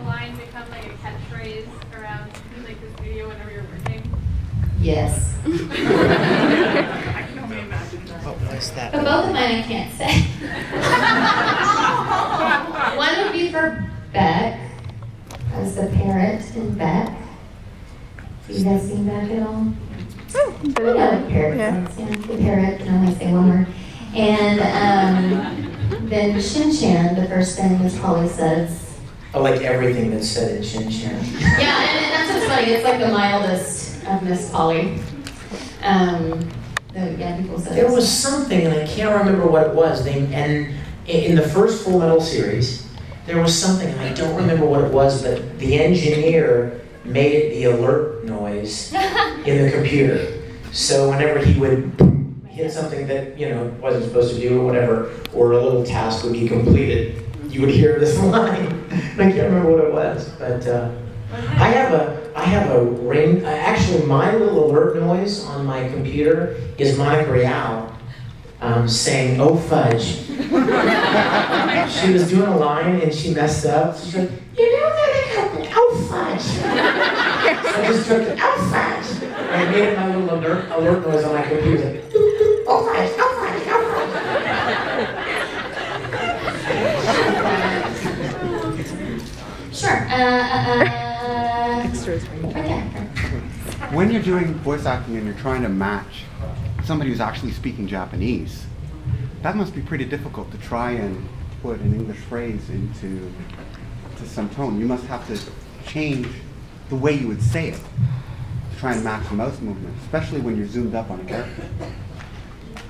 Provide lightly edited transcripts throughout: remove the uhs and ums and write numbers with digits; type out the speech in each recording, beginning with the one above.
line become like a catchphrase around like the studio whenever you're working? Yes. I can only imagine that. Oh, what's that? But both of mine I can't say. One would be for Beck, as the parrot in Beck. Have you guys seen Beck at all? The parrot sounds, yeah. The parrot can only say one word. And then Shin Chan, the first thing Miss Polly says. I like everything that's said in Shin Chan. Yeah, and that's what's funny. It's like the mildest of Miss Polly. Yeah, people said There was something, and I can't remember what it was. And in the first Full Metal series, there was something, and I don't remember what it was, but the engineer made it the alert noise in the computer. So whenever he would hit something that, you know, wasn't supposed to do or whatever, or a little task would be completed, you would hear this line. I can't remember what it was, but I have a ring. Actually, my little alert noise on my computer is Monica Real saying, "Oh fudge." She was doing a line and she messed up. She's like, "You know that I got oh fudge." So I just took the oh fudge and I made it my little alert noise on my computer. Like, oh fudge, oh fudge, oh fudge. Sure. Extras. Okay. When you're doing voice acting and you're trying to match somebody who's actually speaking Japanese, that must be pretty difficult to try and put an English phrase into some tone. You must have to change the way you would say it to try and match the mouth movement, especially when you're zoomed up on a character.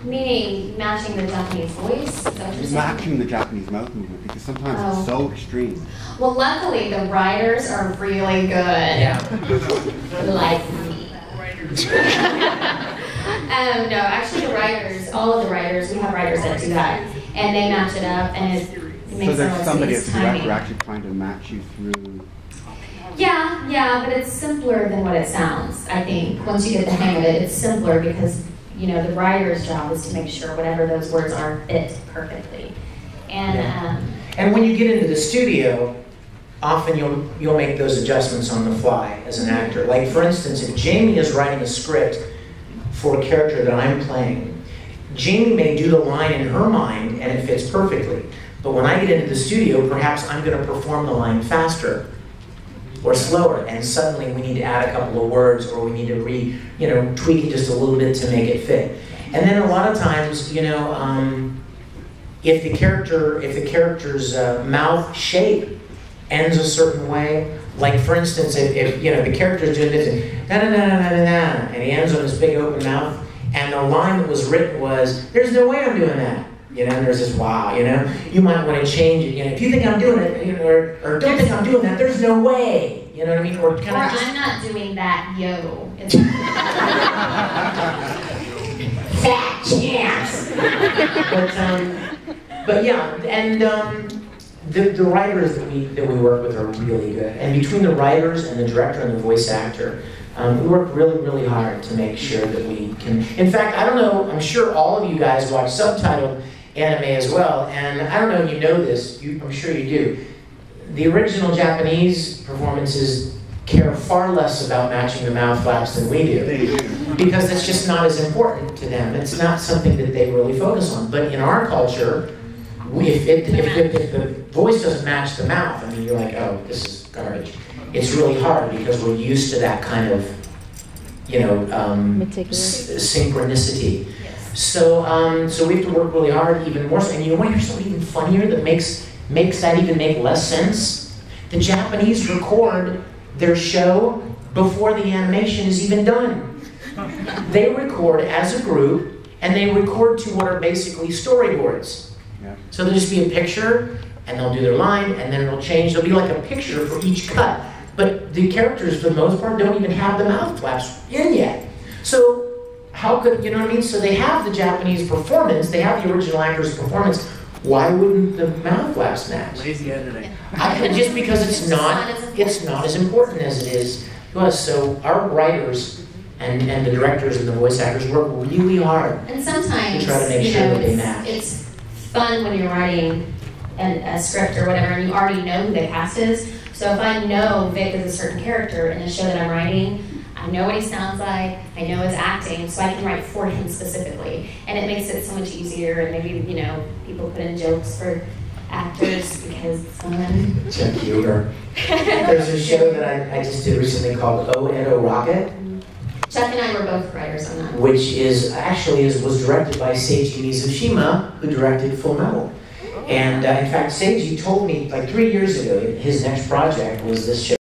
Meaning matching the Japanese voice? Is that what you're saying? Matching the Japanese mouth movement, because sometimes it's so extreme. Well, luckily the writers are really good. Yeah. Like me. No, actually the writers, all of the writers, we have writers that do that, and they match it up, and it makes so it there's somebody as it's a director actually trying to match you through. Yeah, but it's simpler than what it sounds, I think. Once you get the hang of it, it's simpler because, you know, the writer's job is to make sure whatever those words are fit perfectly. And and when you get into the studio, often you'll make those adjustments on the fly as an actor. Like for instance, if Jamie is writing a script for a character that I'm playing, Jamie may do the line in her mind and it fits perfectly. But when I get into the studio, perhaps I'm going to perform the line faster or slower, and suddenly we need to add a couple of words, or we need to tweak it just a little bit to make it fit. And then a lot of times, you know, if the character's mouth shape ends a certain way, like for instance, if you know the character's doing this and he ends on this big open mouth, and the line that was written was, "There's no way I'm doing that." You know, and there's this wow, you know, you might want to change it. You know, if you think I'm doing it, you know, or don't think I'm doing that, there's no way. You know what I mean? Or kind of just, I'm not doing that, yo. fat chance. But yeah, and the writers that we work with are really good. And between the writers and the director and the voice actor, we work really hard to make sure that we can. In fact, I don't know, I'm sure all of you guys watch subtitled anime as well, and I don't know if you know this, I'm sure you do. The original Japanese performances care far less about matching the mouth flaps than we do, because it's just not as important to them. It's not something that they really focus on. But in our culture, if the voice doesn't match the mouth, I mean, you're like, oh, this is garbage. It's really hard because we're used to that kind of, you know, synchronicity. So, so we have to work really hard, even more so. And you want to hear something even funnier that makes that even make less sense? The Japanese record their show before the animation is even done. They record as a group, and they record to what are basically storyboards. Yeah. So there'll just be a picture, and they'll do their line, and then it'll change. There'll be like a picture for each cut. But the characters, for the most part, don't even have the mouth flaps in yet. So how could, you know what I mean? So they have the Japanese performance, they have the original actor's performance. Why wouldn't the mouth flaps match? Lazy editing. Just because it's not as important as it is to us. So our writers and the directors and the voice actors work really hard And sometimes, to try to make sure that they match. It's fun when you're writing a script or whatever, and you already know who the cast is. So if I know Vic is a certain character in the show that I'm writing, I know what he sounds like, I know his acting, so I can write for him specifically. And it makes it so much easier, and maybe, you know, people put in jokes for actors because it's fun. Chuck humor. There's a show that I just did recently called O Rocket, Chuck and I were both writers on that. which was directed by Seiji Mizushima, who directed Full Metal. And in fact, Seiji told me like 3 years ago his next project was this show.